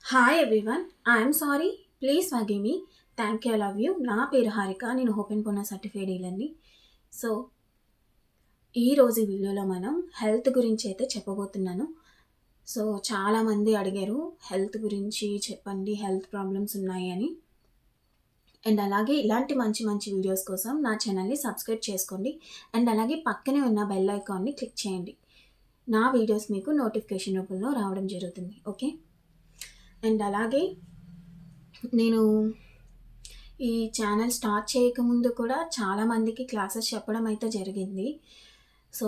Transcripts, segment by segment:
Hi everyone. I'm sorry. Please forgive me. Thank you. I love you. నా పేరు హారిక. నేను open పోనా certified డీలర్ని. So ఈరోజు వీడియోలో మనం హెల్త్ గురించి అయితే చెప్పబోతున్నాను. సో చాలామంది అడిగారు హెల్త్ గురించి చెప్పండి, హెల్త్ ప్రాబ్లమ్స్ ఉన్నాయి అని. అండ్ అలాగే ఇలాంటి మంచి మంచి వీడియోస్ కోసం నా ఛానల్ని సబ్స్క్రైబ్ చేసుకోండి. అండ్ అలాగే పక్కనే ఉన్న బెల్ ఐకాన్ని క్లిక్ చేయండి. నా వీడియోస్ మీకు నోటిఫికేషన్ రూపంలో రావడం జరుగుతుంది. ఓకే. అండ్ అలాగే నేను ఈ ఛానల్ స్టార్ట్ చేయకముందు కూడా చాలామందికి క్లాసెస్ చెప్పడం అయితే జరిగింది. సో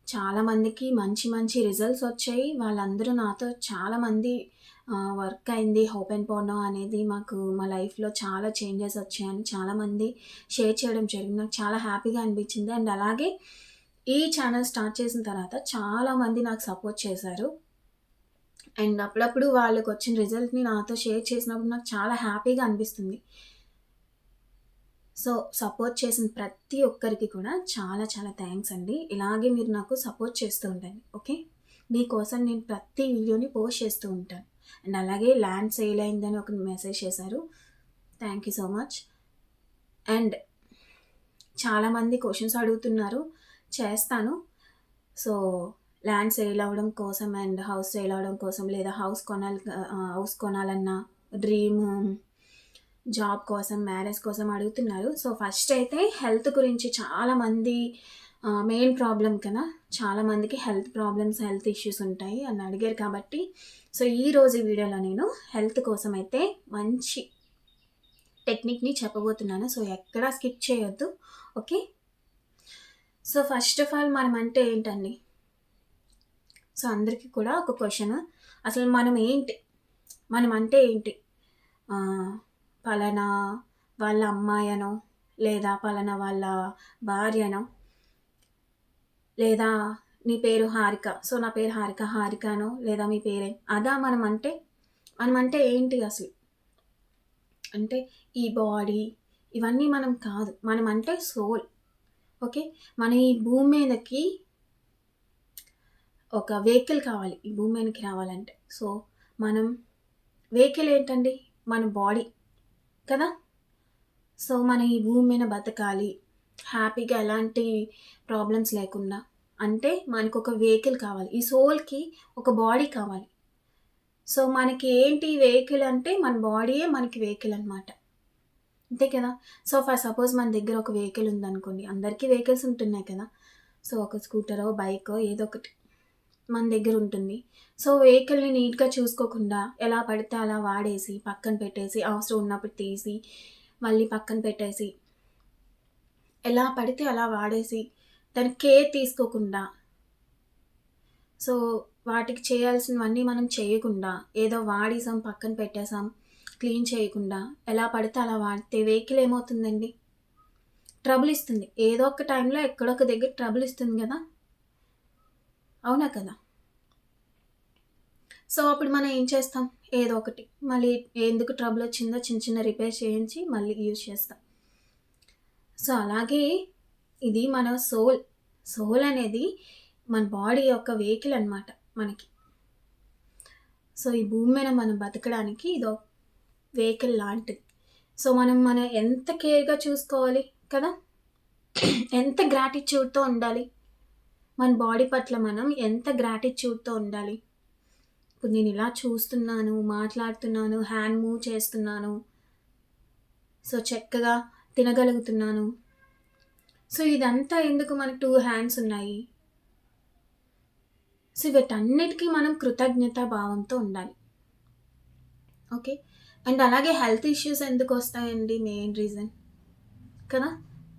చాలామందికి మంచి మంచి రిజల్ట్స్ వచ్చాయి. వాళ్ళందరూ నాతో చాలామంది వర్క్ అయింది ఓపెన్ పోనో అనేది, మాకు మా లైఫ్లో చాలా చేంజెస్ వచ్చాయని చాలామంది షేర్ చేయడం జరిగింది. నాకు చాలా హ్యాపీగా అనిపించింది. అండ్ అలాగే ఈ ఛానల్ స్టార్ట్ చేసిన తర్వాత చాలామంది నాకు సపోర్ట్ చేశారు. అండ్ అప్పుడప్పుడు వాళ్ళకొచ్చిన రిజల్ట్‌ని నాతో షేర్ చేసినప్పుడు నాకు చాలా హ్యాపీగా అనిపిస్తుంది. సో, సపోర్ట్ చేసిన ప్రతి ఒక్కరికి కూడా చాలా చాలా థ్యాంక్స్ అండి. ఇలాగే మీరు నాకు సపోర్ట్ చేస్తూ ఉండండి. ఓకే. మీకోసం నేను ప్రతి వీడియోని పోస్ట్ చేస్తూ ఉంటాను. అండ్ అలాగే ల్యాండ్ సేల్ అయిందని ఒక మెసేజ్ చేశారు. Thank you so much. And చాలామంది క్వెషన్స్ అడుగుతున్నారు. చేస్తాను. సో ల్యాండ్ సేల్ అవ్వడం కోసం అండ్ హౌస్ సేల్ అవ్వడం కోసం, లేదా హౌస్ కొనాలన్న డ్రీమ్ జాబ్ కోసం, మ్యారేజ్ కోసం అడుగుతున్నారు. సో ఫస్ట్ అయితే హెల్త్ గురించి చాలామంది మెయిన్ ప్రాబ్లం కదా, చాలామందికి హెల్త్ ప్రాబ్లమ్స్, హెల్త్ ఇష్యూస్ ఉంటాయి అని అడిగారు కాబట్టి, సో ఈరోజు వీడియోలో నేను హెల్త్ కోసం అయితే మంచి టెక్నిక్ని చెప్పబోతున్నాను. సో ఎక్కడా స్కిప్ చేయొద్దు. Okay. So first of all మనం అంటే ఏంటండి? సో అందరికీ కూడా ఒక క్వశ్చన్, అసలు మనం ఏంటి, మనం అంటే ఏంటి? పలానా వాళ్ళ అమ్మాయనో, లేదా పలానా వాళ్ళ భార్యనో, లేదా నీ పేరు హారిక, సో నా పేరు హారిక, హారికనో, లేదా మీ పేరే అదా మనం అంటే? మనం అంటే ఏంటి అసలు? అంటే ఈ బాడీ ఇవన్నీ మనం కాదు. మనం అంటే సోల్. ఓకే. మన ఈ భూమి మీదకి ఒక వెహికల్ కావాలి ఈ భూమి మీదకి రావాలంటే. సో మనం వెహికల్ ఏంటండి? మన బాడీ కదా. సో మన ఈ భూమి మీద బతకాలి హ్యాపీగా, ఎలాంటి ప్రాబ్లమ్స్ లేకుండా అంటే మనకు ఒక వెహికల్ కావాలి. ఈ సోల్కి ఒక బాడీ కావాలి. సో మనకి ఏంటి వెహికల్ అంటే మన బాడీయే మనకి వెహికల్ అనమాట. అంతే కదా. సో సపోజ్ మన దగ్గర ఒక వెహికల్ ఉందనుకోండి, అందరికీ వెహికల్స్ ఉంటున్నాయి కదా. సో ఒక స్కూటరో, బైకో ఏదో ఒకటి మన దగ్గర ఉంటుంది. సో వెహికల్ని నీట్గా చూసుకోకుండా ఎలా పడితే అలా వాడేసి పక్కన పెట్టేసి, అవసరం ఉన్నప్పుడు తీసి మళ్ళీ పక్కన పెట్టేసి, ఎలా పడితే అలా వాడేసి దానికి కేర్ తీసుకోకుండా, సో వాటికి చేయాల్సినవన్నీ మనం చేయకుండా, ఏదో వాడేసాం పక్కన పెట్టేసాం, క్లీన్ చేయకుండా ఎలా పడితే అలా వాడితే వెహికల్ ఏమవుతుందండి? ట్రబుల్ ఇస్తుంది. ఏదో ఒక టైంలో ఎక్కడో ఒక దగ్గర ట్రబుల్ ఇస్తుంది కదా. అవునా కదా. సో అప్పుడు మనం ఏం చేస్తాం? ఏదో ఒకటి మళ్ళీ ఎందుకు ట్రబుల్ వచ్చిందో చిన్న చిన్న రిపేర్ చేయించి మళ్ళీ యూజ్ చేస్తాం. సో అలాగే ఇది మన సోల్ అనేది మన బాడీ యొక్క వెహికల్ అనమాట మనకి. సో ఈ భూమి మీద మనం బతకడానికి ఇదో వెహికల్ లాంటిది. సో మనం ఎంత కేర్గా చూసుకోవాలి కదా, ఎంత గ్రాటిట్యూడ్తో ఉండాలి. మన బాడీ పట్ల మనం ఎంత గ్రాటిట్యూడ్తో ఉండాలి. ఇప్పుడు నేను ఇలా చూస్తున్నాను, మాట్లాడుతున్నాను, హ్యాండ్ మూవ్ చేస్తున్నాను, సో చక్కగా తినగలుగుతున్నాను. సో ఇదంతా ఎందుకు? మనకు 2 హ్యాండ్స్ ఉన్నాయి. సో వీటన్నిటికీ మనం కృతజ్ఞతా భావంతో ఉండాలి. ఓకే. అండ్ అలాగే హెల్త్ ఇష్యూస్ ఎందుకు వస్తాయండి? మెయిన్ రీజన్ కదా.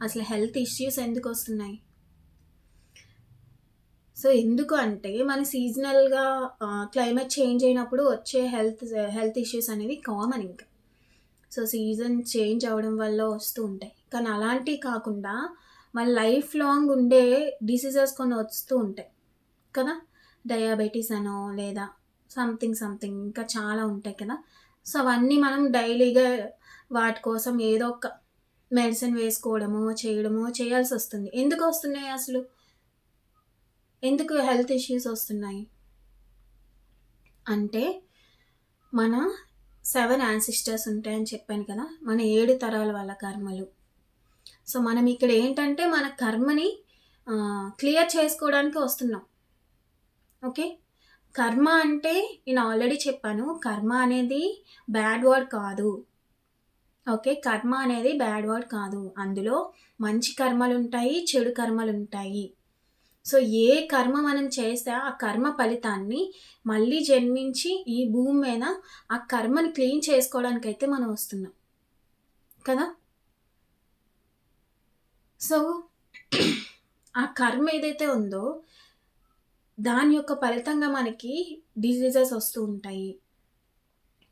అసలు హెల్త్ ఇష్యూస్ ఎందుకు వస్తున్నాయి? సో ఎందుకు అంటే మన సీజనల్గా క్లైమేట్ చేంజ్ అయినప్పుడు వచ్చే హెల్త్ ఇష్యూస్ అనేవి కామన్ ఇంకా. సో సీజన్ చేంజ్ అవ్వడం వల్ల వస్తూ ఉంటాయి. కానీ అలాంటివి కాకుండా మన లైఫ్ లాంగ్ ఉండే డిసీజెస్ కొన్ని వస్తూ ఉంటాయి కదా. డయాబెటీస్ అనో, లేదా సంథింగ్ ఇంకా చాలా ఉంటాయి కదా. సో అవన్నీ మనం డైలీగా వాటి కోసం ఏదో ఒక మెడిసిన్ వేసుకోవడమో చేయాల్సి వస్తుంది. ఎందుకు వస్తున్నాయి అసలు? ఎందుకు హెల్త్ ఇష్యూస్ వస్తున్నాయి అంటే మన 7 యాన్సిస్టర్స్ ఉంటాయని చెప్పాను కదా! మన 7 తరాల వాళ్ళ కర్మలు. సో, మనం ఇక్కడ ఏంటంటే మన కర్మని క్లియర్ చేసుకోవడానికి వస్తున్నాం. ఓకే. కర్మ అంటే నేను ఆల్రెడీ చెప్పాను. కర్మ అనేది బ్యాడ్ వర్డ్ కాదు. ఓకే. కర్మ అనేది బ్యాడ్ వర్డ్ కాదు. అందులో మంచి కర్మలుంటాయి, చెడు కర్మలుంటాయి. సో, ఏ కర్మ మనం చేస్తే ఆ కర్మ ఫలితాన్ని మళ్ళీ జన్మించి ఈ భూమి మీద ఆ కర్మని క్లీన్ చేసుకోవడానికైతే మనం వస్తున్నాం. కదా! సో, ఆ కర్మ ఏదైతే ఉందో దాని యొక్క ఫలితంగా మనకి డిసీజెస్ వస్తూ ఉంటాయి.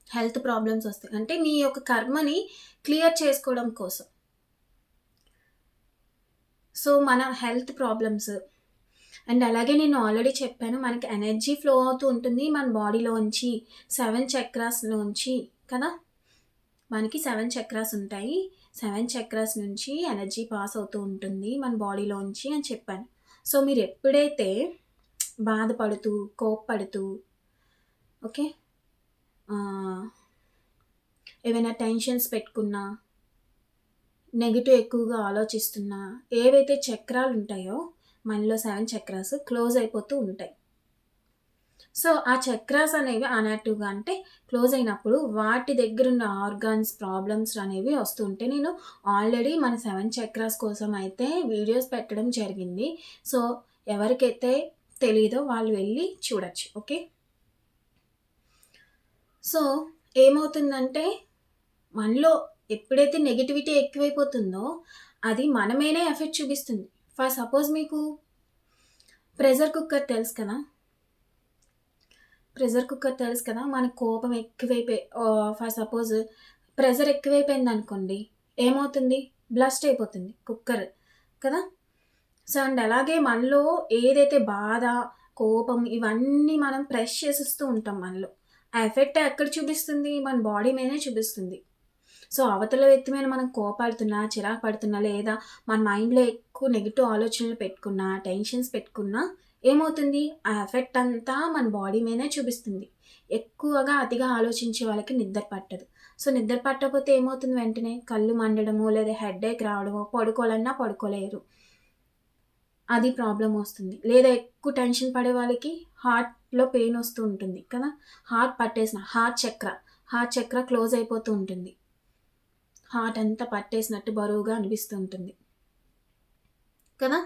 హెల్త్ ప్రాబ్లమ్స్ వస్తాయి. అంటే నీ యొక్క కర్మని క్లియర్ చేసుకోవడం కోసం. సో, మన హెల్త్ ప్రాబ్లమ్స్ అండ్ అలాగే నేను ఆల్రెడీ చెప్పాను. మనకి ఎనర్జీ ఫ్లో అవుతూ ఉంటుంది మన బాడీలోంచి 7 చక్రాస్‌లోంచి కదా! మనకి 7 చక్రాస్ ఉంటాయి. 7 చక్రాస్ నుంచి ఎనర్జీ పాస్ అవుతూ ఉంటుంది మన బాడీలోంచి అని చెప్పాను. సో, మీరెప్పుడైతే బాధపడుతూ, కోప్పడుతూ ఓకే. ఏవైనా టెన్షన్స్ పెట్టుకున్నా, నెగెటివ్ ఎక్కువగా ఆలోచిస్తున్నా, ఏవైతే చక్రాలుంటాయో మనలో 7 చక్రాస్ క్లోజ్ అయిపోతూ ఉంటాయి. సో, ఆ చక్రాస్ అనేవి అనాక్టివ్‌గా అంటే క్లోజ్ అయినప్పుడు వాటి దగ్గరున్న ఆర్గాన్స్, ప్రాబ్లమ్స్ అనేవి వస్తూ ఉంటాయి. నేను ఆల్రెడీ మన 7 చక్రాస్ కోసం అయితే వీడియోస్ పెట్టడం జరిగింది. సో, ఎవరికైతే తెలీదో వాళ్ళు వెళ్లి చూడొచ్చు. ఓకే. సో, ఏమవుతుందంటే మనలో ఎప్పుడైతే నెగెటివిటీ ఎక్కువైపోతుందో అది మన మీదే ఎఫెక్ట్ చూపిస్తుంది. ఫర్ సపోజ్ మీకు ప్రెషర్ కుక్కర్ తెలుసు కదా! ప్రెషర్ కుక్కర్ తెలుసు కదా! మనకు కోపం ఎక్కువైపోయి ఫర్ సపోజ్ ప్రెషర్ ఎక్కువైపోయిందనుకోండి. ఏమవుతుంది? బ్లస్ట్ అయిపోతుంది కుక్కర్ కదా! సో, అండ్ అలాగే మనలో ఏదైతే బాధ, కోపం ఇవన్నీ మనం ప్రెస్ చేసేస్తూ ఉంటాం మనలో. ఆ ఎఫెక్ట్ ఎక్కడ చూపిస్తుంది? మన బాడీ మీదనే చూపిస్తుంది. సో, అవతల వ్యక్తి మీద మనం కోపడుతున్నా, చిరాకు పడుతున్నా లేదా మన మైండ్‌లో ఎక్కువ నెగెటివ్ ఆలోచనలు పెట్టుకున్నా, టెన్షన్స్ పెట్టుకున్నా ఏమవుతుంది? ఆ ఎఫెక్ట్ అంతా మన బాడీ మీదనే చూపిస్తుంది. ఎక్కువగా అతిగా ఆలోచించే వాళ్ళకి నిద్ర పట్టదు. సో, నిద్ర పట్టకపోతే ఏమవుతుంది వెంటనే? కళ్ళు మండడమో, లేదా హెడ్‌ఏక్ రావడమో, పడుకోవాలన్నా పడుకోలేరు. అది ప్రాబ్లమ్ వస్తుంది. లేదా ఎక్కువ టెన్షన్ పడే వాళ్ళకి హార్ట్‌లో పెయిన్ వస్తూ ఉంటుంది కదా! హార్ట్ చక్ర క్లోజ్ అయిపోతూ ఉంటుంది. హార్ట్ అంతా పట్టేసినట్టు బరువుగా అనిపిస్తూ ఉంటుంది. కదా!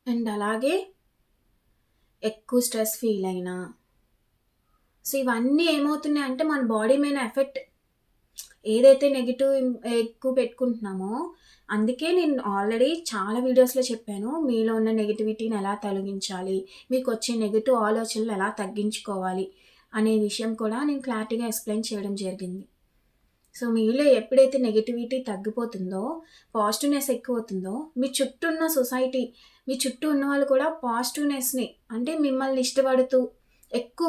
అండ్ అలాగే ఎక్కువ స్ట్రెస్ ఫీల్ అయినా సో, ఇవన్నీ ఏమవుతున్నాయంటే మన బాడీ మీద ఎఫెక్ట్ ఏదైతే నెగెటివ్ ఎక్కువ పెట్టుకుంటున్నామో, అందుకే నేను ఆల్రెడీ చాలా వీడియోస్‌లో చెప్పాను. మీలో ఉన్న నెగటివిటీని ఎలా తొలగించాలి, మీకొచ్చే నెగెటివ్ ఆలోచనలు ఎలా తగ్గించుకోవాలి, అనే విషయం కూడా నేను క్లారిటీగా ఎక్స్‌ప్లెయిన్ చేయడం జరిగింది. సో, మీలో ఎప్పుడైతే నెగటివిటీ తగ్గిపోతుందో, పాజిటివ్‌నెస్ ఎక్కువవుతుందో, మీ చుట్టూ ఉన్న సొసైటీ, మీ చుట్టూ ఉన్నవాళ్ళు కూడా పాజిటివ్‌నెస్‌ని అంటే మిమ్మల్ని ఇష్టపడుతూ, ఎక్కువ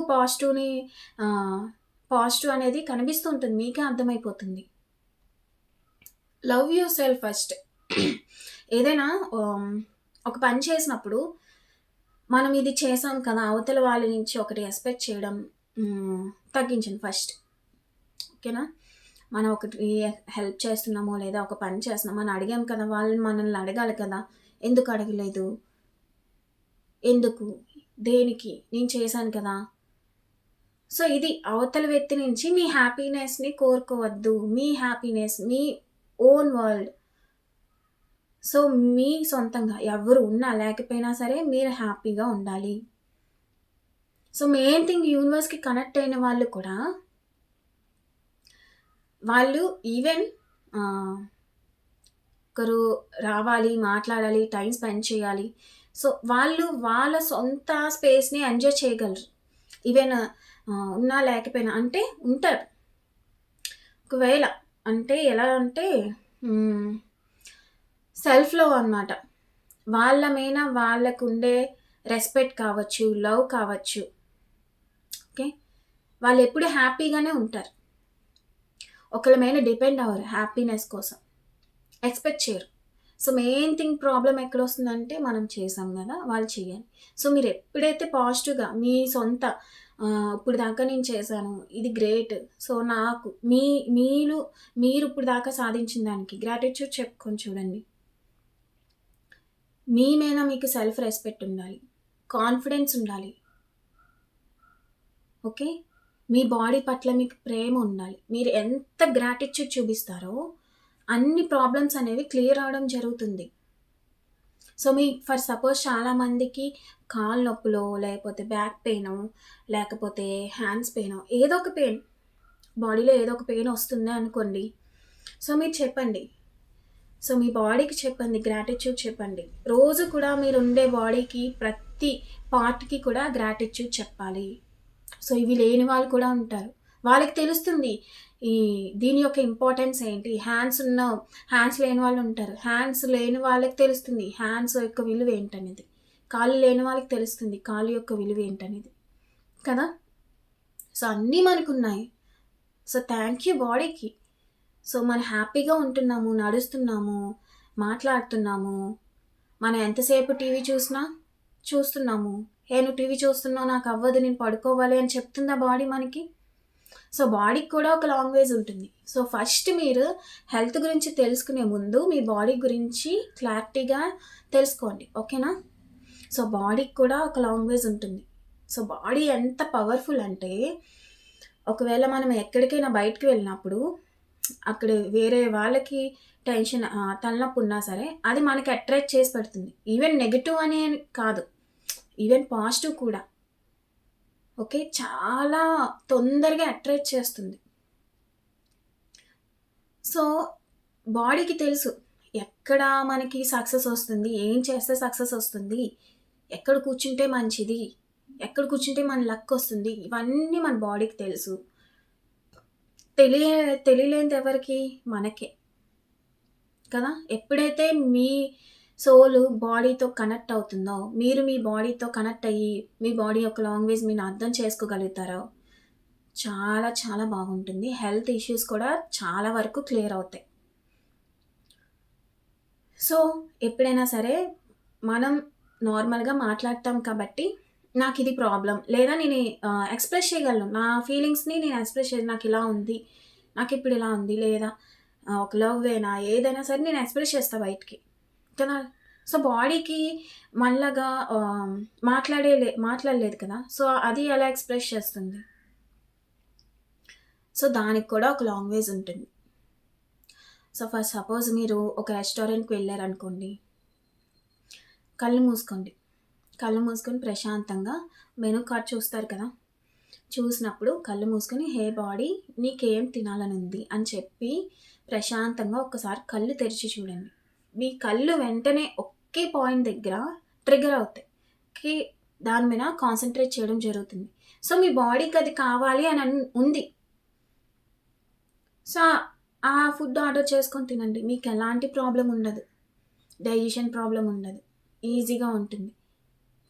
ఆహ్, పాజిటివ్ అనేది కనిపిస్తూ ఉంటుంది. మీకే అర్థమైపోతుంది. Love your self first. ఏదైనా ఆహ్, ఒక పని చేసినప్పుడు, మనం ఇది చేసాం కదా! అవతల వాళ్ళ నుంచి ఒకటి ఎక్స్‌పెక్ట్ చేయడం హ్మ్, తగ్గించండి ఫస్ట్. ఓకేనా? మనం ఒకటి హెల్ప్ చేస్తున్నామో, లేదా ఒక పని చేస్తున్నామో అని అడిగాం కదా! వాళ్ళు మనల్ని అడగాలి కదా! ఎందుకు అడగలేదు? ఎందుకు? దేనికి? నేను చేశాను కదా! సో, ఇది అవతల వ్యక్తి నుంచి మీ హ్యాపీనెస్‌ని కోరుకోవద్దు. మీ హ్యాపీనెస్, మీ ఓన్ వరల్డ్. సో, మీ సొంతంగా ఎవరు ఉన్నా లేకపోయినా సరే మీరు హ్యాపీగా ఉండాలి. సో, మెయిన్ థింగ్ యూనివర్స్‌కి కనెక్ట్ అయిన వాళ్ళు కూడా వాళ్ళు ఈవెన్ ఆహ్, ఒకరు రావాలి, మాట్లాడాలి, టైమ్ స్పెండ్ చేయాలి. సో, వాళ్ళు వాళ్ళ సొంత స్పేస్‌ని ఎంజాయ్ చేయగలరు. ఈవెన్ ఉన్నా లేకపోయినా అంటే ఉంటారు. ఒకవేళ అంటే ఎలా అంటే హ్మ్. సెల్ఫ్ లవ్ అనమాట. వాళ్ళ మీద వాళ్ళకుండే రెస్పెక్ట్ కావచ్చు, లవ్ కావచ్చు. ఓకే. వాళ్ళెప్పుడు హ్యాపీగానే ఉంటారు. ఒకళ్ళ మీద డిపెండ్ అవ్వరు హ్యాపీనెస్ కోసం. ఎక్స్‌పెక్ట్ చేయరు. సో, మెయిన్ థింగ్ ప్రాబ్లమ్ ఎక్కడొస్తుందంటే మనం చేసాం గదా! వాళ్ళు చెయ్యాలి. సో, మీరెప్పుడైతే పాజిటివ్‌గా మీ సొంత ఇప్పుడు దాకా నేను చేశాను. ఇది గ్రేట్. సో, నాకు మీరు ఇప్పుడు దాకా సాధించిన దానికి గ్రాటిట్యూడ్ చెప్పుకొని చూడండి. మీ మీద మీకు సెల్ఫ్ రెస్పెక్ట్ ఉండాలి. కాన్ఫిడెన్స్ ఉండాలి. ఓకే. మీ బాడీ పట్ల మీకు ప్రేమ ఉండాలి. మీరు ఎంత గ్రాటిట్యూడ్ చూపిస్తారో అన్ని ప్రాబ్లమ్స్ అనేవి క్లియర్ అవ్వడం జరుగుతుంది. సో, ఫర్ సపోజ్ చాలామందికి కాళ్ళు నొప్పులో, లేకపోతే బ్యాక్ పెయినో, లేకపోతే హ్యాండ్స్ పెయినో, ఏదో ఒక పెయిన్, బాడీలో ఏదో ఒక పెయిన్ వస్తుంది అనుకోండి. సో, మీరు చెప్పండి. సో, మీ బాడీకి చెప్పండి. గ్రాటిట్యూడ్ చెప్పండి. రోజు కూడా మీరుండే బాడీకి ప్రతి పార్ట్‌కి కూడా గ్రాటిట్యూడ్ చెప్పాలి. సో, ఇవి లేని వాళ్ళు కూడా ఉంటారు. వాళ్ళకి తెలుస్తుంది దీని యొక్క ఇంపార్టెన్స్ ఏంటి. హ్యాండ్స్ లేని వాళ్ళు ఉంటారు. హ్యాండ్స్ లేని వాళ్ళకి తెలుస్తుంది హ్యాండ్స్ యొక్క విలువ ఏంటనేది. కాళ్ళు లేని వాళ్ళకి తెలుస్తుంది కాళ్ళు యొక్క విలువ ఏంటనేది కదా. సో, అన్నీ మనకున్నాయి. సో, థ్యాంక్ యూ బాడీకి. సో, మనం హ్యాపీగా ఉంటున్నాము, నడుస్తున్నాము, మాట్లాడుతున్నాము. మనం ఎంతసేపు టీవీ చూస్తున్నాము. నువ్వు టీవీ చూస్తున్నావు, నాకు అవ్వదు, నేను పడుకోవాలి అని చెప్తుందా బాడీ మనకి? సో, బాడీకి కూడా ఒక లాంగ్వేజ్ ఉంటుంది. సో, ఫస్ట్ మీరు హెల్త్ గురించి తెలుసుకునే ముందు మీ బాడీ గురించి క్లారిటీగా తెలుసుకోండి. ఓకేనా? సో, బాడీకి కూడా ఒక లాంగ్వేజ్ ఉంటుంది. సో, బాడీ ఎంత పవర్ఫుల్ అంటే, ఒకవేళ మనం ఎక్కడికైనా బయటికి వెళ్ళినప్పుడు అక్కడ వేరే వాళ్ళకి టెన్షన్ తలనొప్పి ఉన్నా సరే అది మనకి అట్రాక్ట్ చేసి పెడుతుంది. ఈవెన్ నెగెటివ్ అనే కాదు, ఈవెన్ పాజిటివ్ కూడా. ఓకే. చాలా తొందరగా అట్రాక్ట్ చేస్తుంది. సో, బాడీకి తెలుసు ఎక్కడ మనకి సక్సెస్ వస్తుంది, ఏం చేస్తే సక్సెస్ వస్తుంది, ఎక్కడ కూర్చుంటే మంచిది, ఎక్కడ కూర్చుంటే మన లక్ వస్తుంది, ఇవన్నీ మన బాడీకి తెలుసు. తెలియలేనిది ఎవరికి? మనకే కదా. ఎప్పుడైతే మీ సోల్ బాడీతో కనెక్ట్ అవుతుందో, మీరు మీ బాడీతో కనెక్ట్ అయ్యి మీ బాడీ యొక్క లాంగ్వేజ్ మీరు అర్థం చేసుకోగలుగుతారో చాలా చాలా బాగుంటుంది. హెల్త్ ఇష్యూస్ కూడా చాలా వరకు క్లియర్ అవుతాయి. సో, ఎప్పుడైనా సరే మనం నార్మల్గా మాట్లాడతాం కాబట్టి నాకు ఇది ప్రాబ్లం, లేదా నేను ఎక్స్ప్రెస్ చేయగలను నా ఫీలింగ్స్ని. నేను ఎక్స్ప్రెస్ చేయను, నాకు ఇలా ఉంది, నాకు ఇప్పుడు ఇలా ఉంది, లేదా ఒక లవ్ అయినా ఏదైనా సరే నేను ఎక్స్ప్రెస్ చేస్తాను బయటికి కదా. సో, బాడీకి మనలాగా మాట్లాడలేదు కదా. సో, అది ఎలా ఎక్స్ప్రెస్ చేస్తుంది? సో, దానికి కూడా ఒక లాంగ్వేజ్ ఉంటుంది. సో, ఫర్ సపోజ్ మీరు ఒక రెస్టారెంట్కి వెళ్ళారనుకోండి, కళ్ళు మూసుకొని ప్రశాంతంగా మెనూ కార్డ్ చూస్తారు కదా. చూసినప్పుడు కళ్ళు మూసుకొని హే బాడీ నీకేం తినాలని ఉంది అని చెప్పి ప్రశాంతంగా ఒక్కసారి కళ్ళు తెరిచి చూడండి. మీ కళ్ళు వెంటనే ఒకే పాయింట్ దగ్గర ట్రిగ్గర్ అవుతాయి. దాని మీద కాన్సన్ట్రేట్ చేయడం జరుగుతుంది. సో, మీ బాడీకి అది కావాలి అని ఉంది. సో, ఆ ఫుడ్ ఆర్డర్ చేసుకొని తినండి. మీకు ఎలాంటి ప్రాబ్లం ఉండదు, డైజెషన్ ప్రాబ్లం ఉండదు, ఈజీగా ఉంటుంది.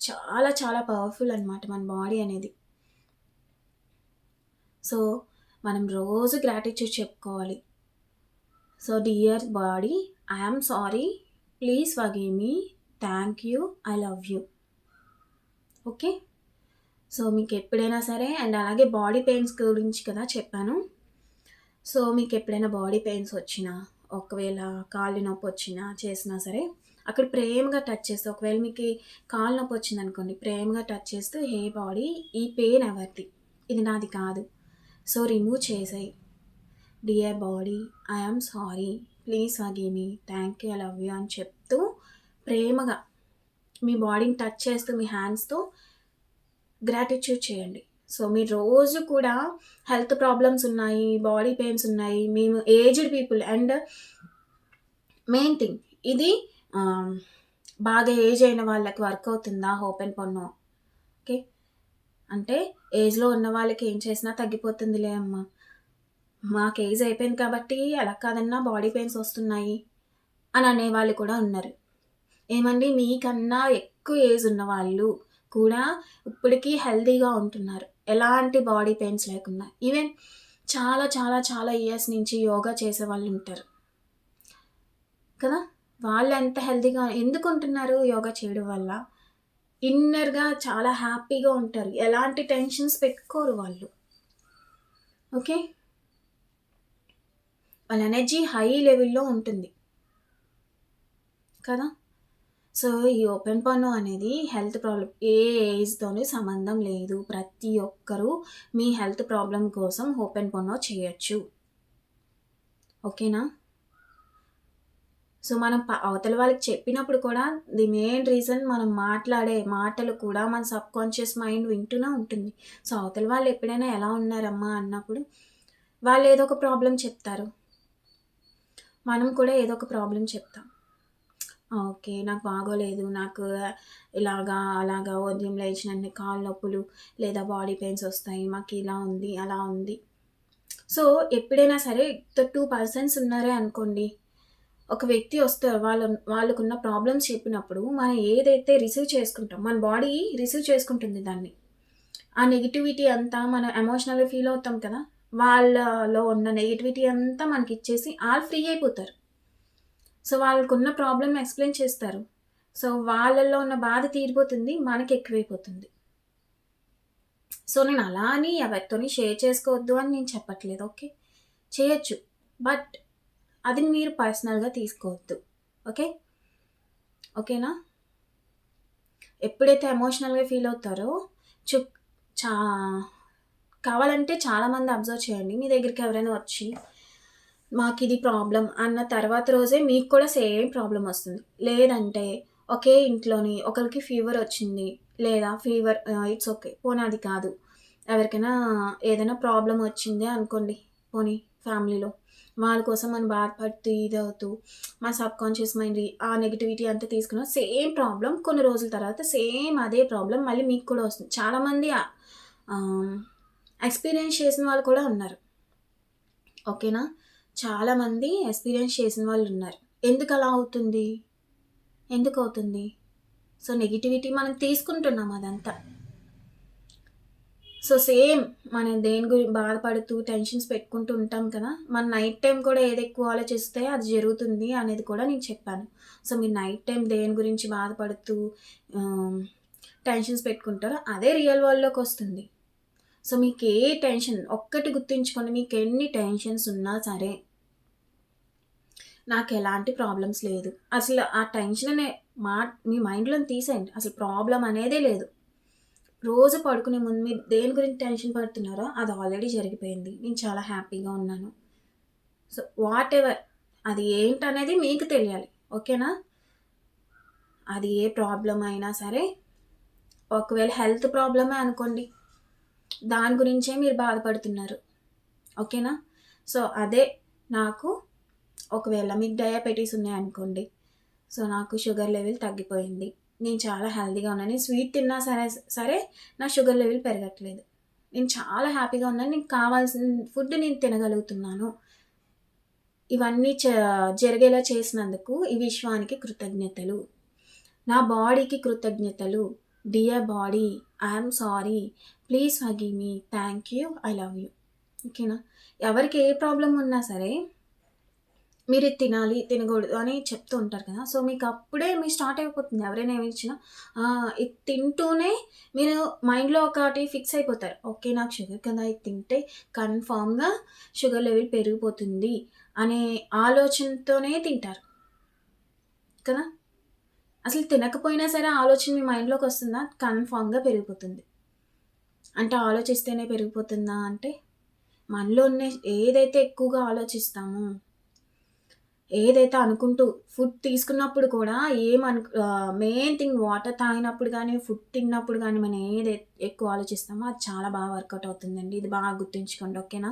చాలా చాలా పవర్ఫుల్ అనమాట మన బాడీ అనేది. సో, మనం రోజు గ్రాటిట్యూడ్ చెప్పుకోవాలి. So, dear body, I am sorry, please forgive me, thank you, I love you. Okay. So, మీకు ఎప్పుడైనా సరే, అండ్ అలాగే బాడీ పెయిన్స్ గురించి కదా చెప్పాను. సో, మీకు ఎప్పుడైనా బాడీ పెయిన్స్ వచ్చినా, ఒకవేళ కాళ్ళు నొప్పి వచ్చినా చేసినా సరే అక్కడ ప్రేమగా టచ్ చేస్తూ, ఒకవేళ మీకు కాళ్ళు నొప్పి వచ్చిందనుకోండి, ప్రేమగా టచ్ చేస్తూ హే బాడీ ఈ పెయిన్ ఎవరిది, ఇది నాది కాదు, సో రిమూవ్ చేసేయి. Dear body, I am sorry, please forgive me, thank you, I love you అని చెప్తూ ప్రేమగా మీ బాడీని టచ్ చేస్తూ మీ హ్యాండ్స్తో గ్రాటిట్యూడ్ చేయండి. సో, మీరు రోజు కూడా హెల్త్ ప్రాబ్లమ్స్ ఉన్నాయి, బాడీ పెయిన్స్ ఉన్నాయి, మేము aged people, and main thing ఇది బాగా ఏజ్ అయిన వాళ్ళకి వర్క్ అవుతుందా ఓపెన్ పొన్ను? ఓకే. అంటే ఏజ్లో ఉన్న వాళ్ళకి ఏం చేసినా తగ్గిపోతుందిలే అమ్మ, మాకు ఏజ్ అయిపోయింది కాబట్టి ఎలా కాదన్నా బాడీ పెయిన్స్ వస్తున్నాయి అని అనేవాళ్ళు కూడా ఉన్నారు. ఏమండి, మీకన్నా ఎక్కువ ఏజ్ ఉన్న వాళ్ళు కూడా ఇప్పటికీ హెల్తీగా ఉంటున్నారు, ఎలాంటి బాడీ పెయిన్స్ లేకుండా. ఈవెన్ చాలా చాలా చాలా ఇయర్స్ నుంచి యోగా చేసే వాళ్ళు ఉంటారు కదా. వాళ్ళు ఎంత హెల్తీగా ఎందుకు ఉంటున్నారు యోగా చేయడం వల్ల? ఇన్నర్‌గా చాలా హ్యాపీగా ఉంటారు. ఎలాంటి టెన్షన్స్ పెట్టుకోరు వాళ్ళు. ఓకే. వాళ్ళ ఎనర్జీ హై లెవెల్‌లో ఉంటుంది కదా! సో, ఈ ఓపెన్ పన్ను అనేది హెల్త్ ప్రాబ్లమ్ ఏ ఏజ్‌తోని సంబంధం లేదు. ప్రతి ఒక్కరు మీ హెల్త్ ప్రాబ్లమ్ కోసం ఓపెన్ పన్ను చేయొచ్చు. ఓకేనా? సో, మనం అవతల వాళ్ళకి చెప్పినప్పుడు కూడా ది మెయిన్ రీజన్ మనం మాట్లాడే మాటలు కూడా మన సబ్‌కాన్షియస్ మైండ్ వింటూనే ఉంటుంది. సో, అవతల వాళ్ళు ఎప్పుడైనా ఎలా ఉన్నారమ్మా అన్నప్పుడు వాళ్ళు ఏదో ఒక ప్రాబ్లమ్ చెప్తారు. మనం కూడా ఏదో ఒక ప్రాబ్లమ్ చెప్తాం. ఓకే. నాకు బాగోలేదు. నాకు ఇలాగా, అలాగా ఉదయం లేచిన వెంటనే కాళ్ళు నొప్పులు లేదా బాడీ పెయిన్స్ ఒస్తాయి. మాకిలా ఉంది, అలా ఉంది. సో, ఎప్పుడైనా సరే 2 పర్సన్స్ ఉన్నారే అనుకోండి. ఒక వ్యక్తి వస్తారు. వాళ్ళకున్న ప్రాబ్లమ్స్ చెప్పినప్పుడు మనం ఏదైతే రిసీవ్ చేసుకుంటాం, మన బాడీ రిసీవ్ చేసుకుంటుంది దాన్ని. ఆ నెగటివిటీ అంతా మనం ఎమోషనల్‌గా ఫీల్ అవుతాం కదా! వాళ్ళలో ఉన్న నెగటివిటీ అంతా మనకిచ్చేసి ఆళ్ళు ఫ్రీ అయిపోతారు. సో, వాళ్ళకున్న ప్రాబ్లమ్ ఎక్స్‌ప్లెయిన్ చేస్తారు. సో, వాళ్ళలో ఉన్న బాధ తీరిపోతుంది. మనకెక్కువైపోతుంది. సో, నేను అలా అని ఎవరితోని షేర్ చేసుకోవద్దు అని నేను చెప్పట్లేదు. ఓకే. చేయొచ్చు. బట్ అది మీరు పర్సనల్‌గా తీసుకోవద్దు. ఓకే. ఓకేనా? ఎప్పుడైతే ఎమోషనల్‌గా ఫీల్ అవుతారో చుప్ చా కావాలంటే చాలామంది అబ్జర్వ్ చేయండి. మీ దగ్గరికి ఎవరైనా వచ్చి మాకిది ప్రాబ్లమ్ అన్న తర్వాత రోజే మీకు కూడా సేమ్ ప్రాబ్లమ్ వస్తుంది. లేదంటే ఒకే ఇంట్లోని ఒకళ్ళకి ఫీవర్ వచ్చింది. లేదా ఇట్స్ ఓకే. పోనీ అది కాదు. ఎవరికైనా ఏదైనా ప్రాబ్లమ్ వచ్చిందే అనుకోండి. పోనీ ఫ్యామిలీలో. వాళ్ళ కోసం మనం బాధపడుతూ ఇదవుతూ మా సబ్‌కాన్షియస్ మైండ్ ఆ నెగటివిటీ అంతా తీసుకున్న సేమ్ ప్రాబ్లమ్ కొన్ని రోజుల తర్వాత సేమ్ అదే ప్రాబ్లమ్ మళ్ళీ మీకు కూడా వస్తుంది. చాలామంది ఆహ్, ఎక్స్‌పీరియన్స్ చేసిన వాళ్ళు కూడా ఉన్నారు. ఓకేనా? చాలామంది ఎక్స్‌పీరియన్స్ చేసిన వాళ్ళున్నారు. ఎందుకలా అవుతుంది? ఎందుకవుతుంది? సో, నెగటివిటీ మనం తీసుకుంటున్నాం అదంతా. సో, సేమ్ మనం దేని బాధపడుతూ టెన్షన్స్ పెట్టుకుంటూ ఉంటాం కదా! మన నైట్ టైమ్ కూడా ఏదెక్కువ ఆలోచిస్తే అది జరుగుతుంది అనేది కూడా నేను చెప్పాను. సో, మీరు నైట్ టైమ్ దేని గురించి బాధపడుతూ ఆహ్, టెన్షన్స్ పెట్టుకుంటారో అదే రియల్ వరల్డ్‌లోకొస్తుంది. సో, మీకే టెన్షన్ ఒక్కటి గుర్తుంచుకోండి. మీకెన్ని టెన్షన్స్ ఉన్నా సరే నాకెలాంటి ప్రాబ్లమ్స్ లేదు. అసలు ఆ టెన్షన్ అనే మీ మైండ్‌లోని తీసేయండి. అసలు ప్రాబ్లమ్ అనేదే లేదు. రోజు పడుకునే ముందు మీరు దేని గురించి టెన్షన్ పడుతున్నారో అది ఆల్రెడీ జరిగిపోయింది. నేను చాలా హ్యాపీగా ఉన్నాను. సో, వాటెవర్ అది ఏంటనేది మీకు తెలియాలి. ఓకేనా? అది ఏ ప్రాబ్లమ్ అయినా సరే, ఒకవేళ హెల్త్ ప్రాబ్లమే అనుకోండి. దాని గురించే మీరు బాధపడుతున్నారు. ఓకేనా? సో, అదే నాకు ఒకవేళ మీకు డయాబెటిస్ ఉన్నాయనుకోండి. సో, నాకు షుగర్ లెవెల్ తగ్గిపోయింది. నేను చాలా హెల్తీగా ఉన్నాను. నేను స్వీట్ తిన్నా సరే నా షుగర్ లెవెల్ పెరగట్లేదు. నేను చాలా హ్యాపీగా ఉన్నాను. నీకు కావాల్సిన ఫుడ్ నేను తినగలుగుతున్నాను. ఇవన్నీ జరిగేలా చేసినందుకు ఈ విశ్వానికి కృతజ్ఞతలు. నా బాడీకి కృతజ్ఞతలు. Dear body, I am sorry. Please forgive me. Thank you. I love you. ఓకేనా? ఎవరికి ఏ ప్రాబ్లమ్ ఉన్నా సరే మీరిది తినాలి, తినకూడదు అని చెప్తూ ఉంటారు కదా! సో, మీకప్పుడే స్టార్ట్ అయిపోతుంది. ఎవరైనా ఏమిచ్చినా ఇది తింటూనే మీరు మైండ్‌లో ఒకటి ఫిక్స్ అయిపోతారు. ఓకే. నాకు షుగర్ కదా! ఇది తింటే కన్ఫర్మ్‌గా షుగర్ లెవెల్ పెరిగిపోతుంది అనే ఆలోచనతోనే తింటారు. కదా! అసలు తినకపోయినా సరే ఆలోచన మీ మైండ్‌లోకొస్తుందా? కన్ఫర్మ్‌గా పెరిగిపోతుంది. అంటే ఆలోచిస్తేనే పెరిగిపోతుందా అంటే, మనలో ఉన్న ఏదైతే ఎక్కువగా ఆలోచిస్తామో ఏదైతే అనుకుంటూ ఫుడ్ తీసుకున్నప్పుడు కూడా మెయిన్ థింగ్ వాటర్ తాగినప్పుడు గానీ, ఫుడ్ తిన్నప్పుడు గానీ, మనం ఎక్కువ ఆలోచిస్తామో అది చాలా బాగా వర్కౌట్ అవుతుందండి. ఇది బాగా గుర్తుంచుకోండి. ఓకేనా?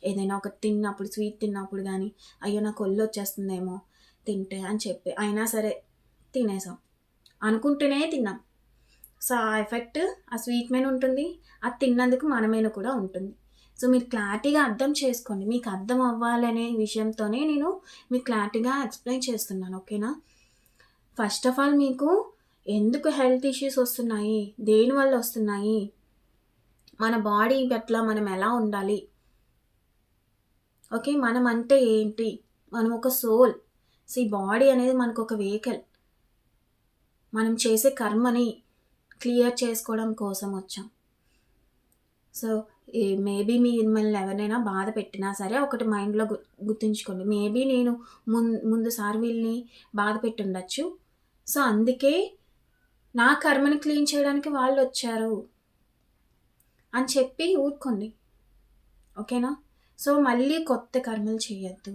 ఏదైనా ఒకటి తిన్నప్పుడు, స్వీట్ తిన్నప్పుడు గానీ, అయ్యో! నాకు ఒళ్ళొచ్చేస్తుందేమో తింటే అని చెప్పి అయినా సరే తినేసాం. అనుకుంటూనే తిన్నాం. సో, ఆ ఎఫెక్ట్ ఆ స్వీట్ మీద ఉంటుంది. అది తిన్నందుకు మన మీద కూడా ఉంటుంది. సో, మీరు క్లారిటీగా అర్థం చేసుకోండి. మీకు అర్థం అవ్వాలనే విషయంతోనే నేను మీకు క్లారిటీగా ఎక్స్‌ప్లెయిన్ చేస్తున్నాను. ఓకేనా? ఫస్ట్ ఆఫ్ ఆల్ మీకు ఎందుకు హెల్త్ ఇష్యూస్ వస్తున్నాయి? దేనివల్ల వస్తున్నాయి? మన బాడీ పట్ల మనం ఎలా ఉండాలి? ఓకే. మనం అంటే ఏంటి? మనం ఒక సోల్. బాడీ అనేది మనకొక వెహికల్. మనం చేసే కర్మని క్లియర్ చేసుకోవడం కోసం వచ్చాం. సో, మేబీ మిమ్మల్ని ఎవరినైనా బాధ పెట్టినా సరే ఒకటి మైండ్‌లో గుర్తుంచుకోండి. మేబీ నేను ముందుసారి వీళ్ళని బాధ పెట్టుండొచ్చు. సో, అందుకే నా కర్మని క్లీన్ చేయడానికి వాళ్ళొచ్చారు అని చెప్పి ఊరుకోండి. ఓకేనా? సో, మళ్ళీ కొత్త కర్మలు చేయొద్దు.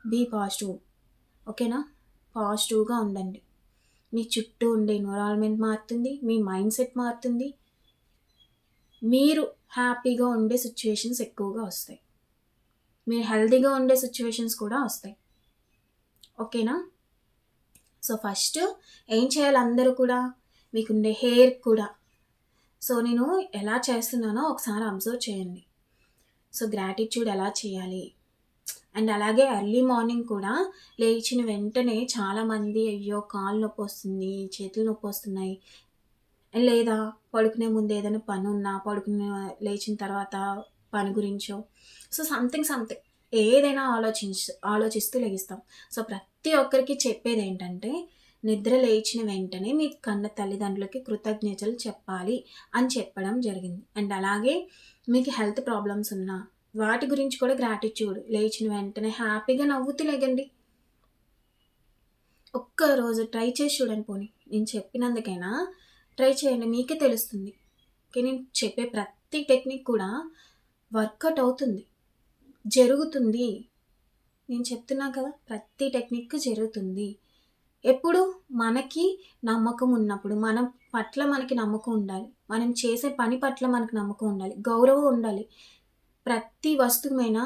Be positive. ఓకేనా? పాజిటివ్‌గా ఉండండి. మీ చుట్టూ ఉండే ఎన్విరాన్మెంట్ మారుతుంది. మీ మైండ్ సెట్ మారుతుంది. మీరు హ్యాపీగా ఉండే సిట్యుయేషన్స్ ఎక్కువగా వస్తాయి. మీరు హెల్తీగా ఉండే సిట్యుయేషన్స్ కూడా వస్తాయి. ఓకేనా? సో, ఫస్ట్ ఏం చేయాలి అందరూ కూడా, మీకుండే హెయిర్ కూడా. సో, నేను ఎలా చేస్తున్నానో ఒకసారి అబ్జర్వ్ చేయండి. సో, గ్రాటిట్యూడ్ ఎలా చేయాలి, అండ్ అలాగే ఎర్లీ మార్నింగ్ కూడా లేచిన వెంటనే చాలామంది అయ్యో కాళ్ళు నొప్పి వస్తుంది, చేతులు నొప్పి వస్తున్నాయి, లేదా పడుకునే ముందు ఏదైనా పని ఉన్నా లేచిన తర్వాత పని గురించో, సో సంథింగ్ ఏదైనా ఆలోచిస్తూ లెగిస్తాం. సో ప్రతి ఒక్కరికి చెప్పేది ఏంటంటే, నిద్ర లేచిన వెంటనే మీ కన్న తల్లిదండ్రులకి కృతజ్ఞతలు చెప్పాలి అని చెప్పడం జరిగింది. అండ్ అలాగే మీకు హెల్త్ ప్రాబ్లమ్స్ ఉన్నా వాటి గురించి కూడా గ్రాటిట్యూడ్, లేచిన వెంటనే హ్యాపీగా నవ్వుతూ లెగండి. ఒక్కరోజు ట్రై చేసి చూడండి. పోనీ నేను చెప్పినందుకైనా ట్రై చేయండి, మీకే తెలుస్తుంది. ఓకే, నేను చెప్పే ప్రతి టెక్నిక్ కూడా వర్కౌట్ అవుతుంది, జరుగుతుంది. నేను చెప్తున్నా కదా, ప్రతి టెక్నిక్ జరుగుతుంది. ఎప్పుడు మనకి నమ్మకం ఉన్నప్పుడు, మనం పట్ల మనకి నమ్మకం ఉండాలి, మనం చేసే పని పట్ల మనకు నమ్మకం ఉండాలి, గౌరవం ఉండాలి, ప్రతి వస్తువుమైన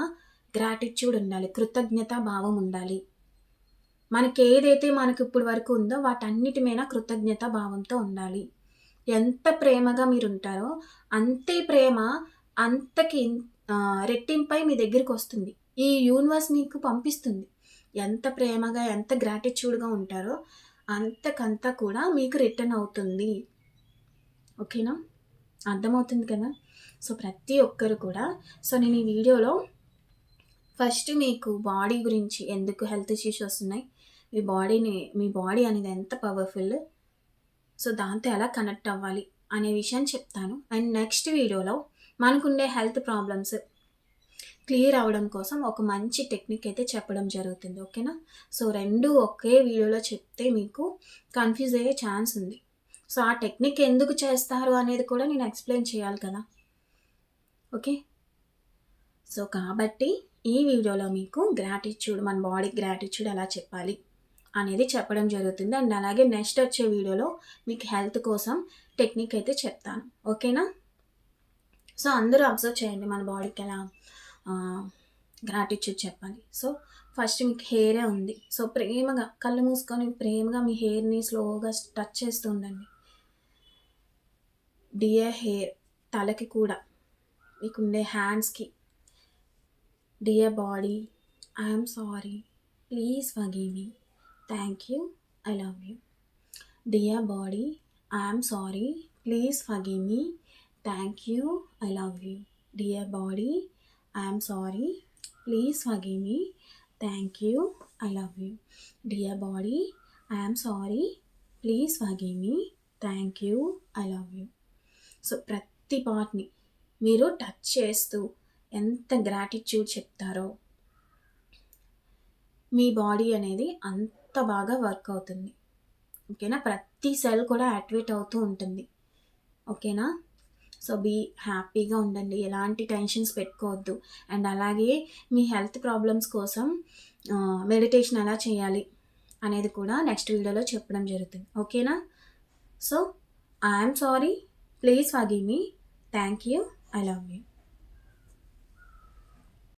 గ్రాటిట్యూడ్ ఉండాలి, కృతజ్ఞత భావం ఉండాలి. మనకి ఏదైతే మనకు ఇప్పుడు వరకు ఉందో వాటన్నిటి మీద కృతజ్ఞత భావంతో ఉండాలి. ఎంత ప్రేమగా మీరు ఉంటారో అంతే ప్రేమ అంతకి రెట్టింపై మీ దగ్గరికి వస్తుంది. ఈ యూనివర్స్ మీకు పంపిస్తుంది. ఎంత ప్రేమగా, ఎంత గ్రాటిట్యూడ్గా ఉంటారో అంతకంతా కూడా మీకు రిటర్న్ అవుతుంది. ఓకేనా? అర్థమవుతుంది కదా? సో ప్రతి ఒక్కరు కూడా, సో నేను ఈ వీడియోలో ఫస్ట్ మీకు బాడీ గురించి, ఎందుకు హెల్త్ ఇష్యూస్ వస్తున్నాయి, మీ బాడీ అనేది ఎంత పవర్ఫుల్, సో దాంతో ఎలా కనెక్ట్ అవ్వాలి అనే విషయాన్ని చెప్తాను. అండ్ నెక్స్ట్ వీడియోలో మనకుండే హెల్త్ ప్రాబ్లమ్స్ క్లియర్ అవ్వడం కోసం ఒక మంచి టెక్నిక్ అయితే చెప్పడం జరుగుతుంది. ఓకేనా? సో రెండు ఒకే వీడియోలో చెప్తే మీకు కన్ఫ్యూజ్ అయ్యే ఛాన్స్ ఉంది. సో ఆ టెక్నిక్ ఎందుకు చేస్తారు అనేది కూడా నేను ఎక్స్ప్లెయిన్ చేయాలి కదా. ఓకే, సో కాబట్టి ఈ వీడియోలో మీకు గ్రాటిట్యూడ్, మన బాడీ గ్రాటిట్యూడ్ ఎలా చెప్పాలి అనేది చెప్పడం జరుగుతుంది. అండ్ అలాగే నెక్స్ట్ వచ్చే వీడియోలో మీకు హెల్త్ కోసం టెక్నిక్ అయితే చెప్తాను. ఓకేనా? సో అందరూ అబ్జర్వ్ చేయండి, మన బాడీకి ఎలా గ్రాటిట్యూడ్ చెప్పాలి. సో ఫస్ట్ మీకు హెయిరే ఉంది. సో ప్రేమగా కళ్ళు మూసుకొని ప్రేమగా మీ హెయిర్ని స్లోగా టచ్ చేస్తూ ఉండండి. డియర్ హెయిర్, తలకి కూడా, మీకుండే హ్యాండ్స్కి, dear body, I'm sorry, please forgive me, thank you, I love you. Dear body, I'm sorry, please forgive me, thank you, I love you. Dear body, I'm sorry, please forgive me, thank you, I love you. Dear body, I'm sorry, please forgive me, thank you, I love you. So ప్రతి పార్ట్ని మీరు touch చేస్తూ ఎంత gratitude చెప్తారో మీ body అనేది అంత బాగా work అవుతుంది. ఓకేనా? ప్రతి సెల్ కూడా యాక్టివేట్ అవుతూ ఉంటుంది. ఓకేనా? సో బీ హ్యాపీగా ఉండండి, ఎలాంటి టెన్షన్స్ పెట్టుకోవద్దు. అండ్ అలాగే మీ హెల్త్ ప్రాబ్లమ్స్ కోసం మెడిటేషన్ ఎలా చేయాలి అనేది కూడా నెక్స్ట్ వీడియోలో చెప్పడం జరుగుతుంది. ఓకేనా? So I'm sorry, please forgive me, thank you, I love you.